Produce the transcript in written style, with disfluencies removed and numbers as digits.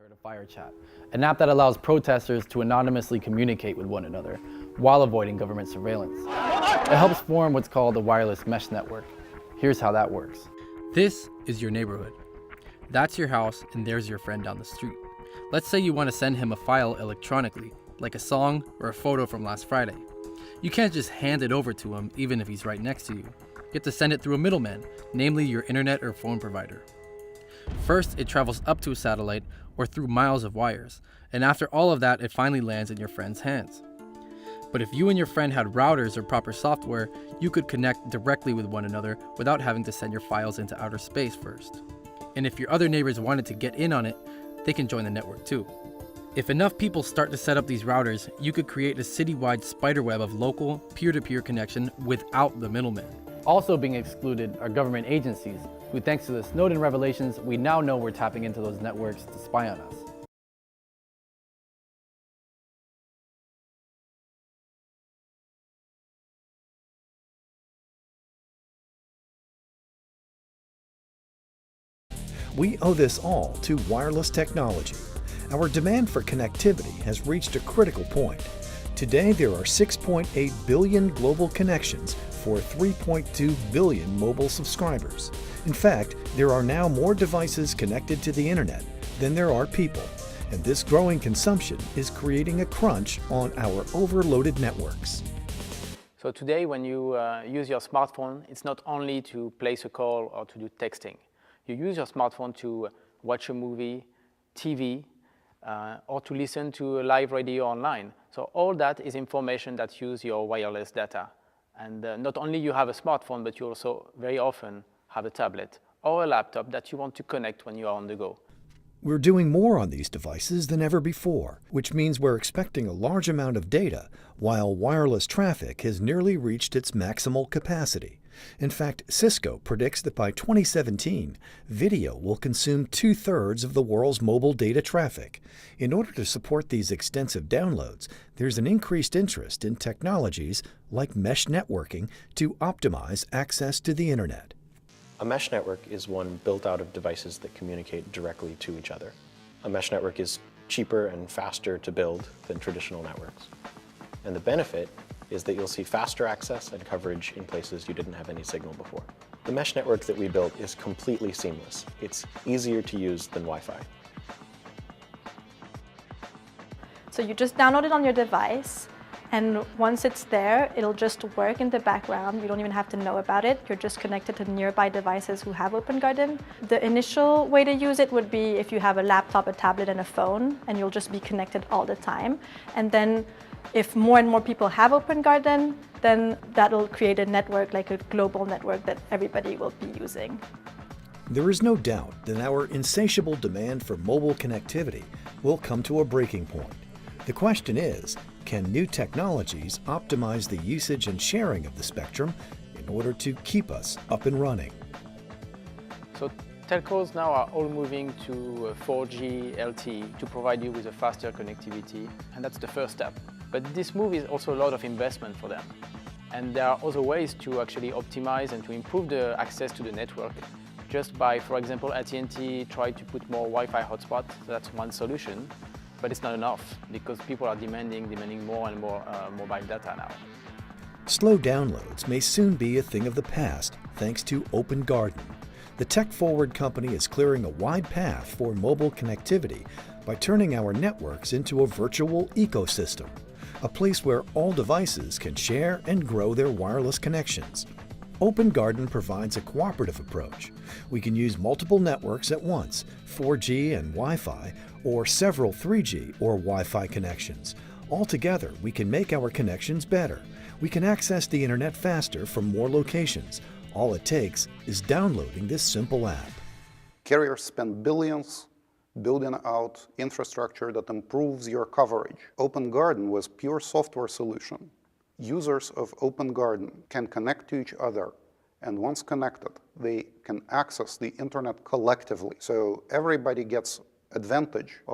heard of FireChat, an app that allows protesters to anonymously communicate with one another while avoiding government surveillance. It helps form what's called a wireless mesh network. Here's how that works. This is your neighborhood. That's your house, and there's your friend down the street. Let's say you want to send him a file electronically, like a song or a photo from last Friday. You can't just hand it over to him even if he's right next to you. You have to send it through a middleman, namely your internet or phone provider. First, it travels up to a satellite or through miles of wires, and after all of that, it finally lands in your friend's hands. But if you and your friend had routers or proper software, you could connect directly with one another without having to send your files into outer space first. And if your other neighbors wanted to get in on it, they can join the network too. If enough people start to set up these routers, you could create a citywide spiderweb of local, peer-to-peer connection without the middleman. Also being excluded are government agencies, who thanks to the Snowden revelations, we now know we're tapping into those networks to spy on us. We owe this all to wireless technology. Our demand for connectivity has reached a critical point. Today, there are 6.8 billion global connections for 3.2 billion mobile subscribers. In fact, there are now more devices connected to the internet than there are people, and this growing consumption is creating a crunch on our overloaded networks. So today, when you use your smartphone, it's not only to place a call or to do texting. You use your smartphone to watch a movie, TV, or to listen to a live radio online. So all that is information that use your wireless data. And not only you have a smartphone, but you also very often have a tablet or a laptop that you want to connect when you are on the go. We're doing more on these devices than ever before, which means we're expecting a large amount of data, while wireless traffic has nearly reached its maximal capacity. In fact, Cisco predicts that by 2017, video will consume 2/3 of the world's mobile data traffic. In order to support these extensive downloads, there's an increased interest in technologies like mesh networking to optimize access to the internet. A mesh network is one built out of devices that communicate directly to each other. A mesh network is cheaper and faster to build than traditional networks. And the benefit is that you'll see faster access and coverage in places you didn't have any signal before. The mesh network that we built is completely seamless. It's easier to use than Wi-Fi. So you just download it on your device, and once it's there, it'll just work in the background. You don't even have to know about it. You're just connected to nearby devices who have Open Garden. The initial way to use it would be if you have a laptop, a tablet, and a phone, and you'll just be connected all the time. And then if more and more people have Open Garden, then that'll create a network, like a global network that everybody will be using. There is no doubt that our insatiable demand for mobile connectivity will come to a breaking point. The question is, can new technologies optimize the usage and sharing of the spectrum in order to keep us up and running? So telcos now are all moving to 4G LTE to provide you with a faster connectivity, and that's the first step. But this move is also a lot of investment for them. And there are other ways to actually optimize and to improve the access to the network just by, for example, AT&T tried to put more Wi-Fi hotspots. That's one solution. But it's not enough because people are demanding more and more mobile data now. Slow downloads may soon be a thing of the past thanks to Open Garden. The tech-forward company is clearing a wide path for mobile connectivity by turning our networks into a virtual ecosystem, a place where all devices can share and grow their wireless connections. Open Garden provides a cooperative approach. We can use multiple networks at once, 4G and Wi-Fi, or several 3G or Wi-Fi connections. Altogether, we can make our connections better. We can access the internet faster from more locations. All it takes is downloading this simple app. Carriers spend billions building out infrastructure that improves your coverage. Open Garden was pure software solution. Users of Open Garden can connect to each other, and once connected, they can access the internet collectively. So everybody gets advantage of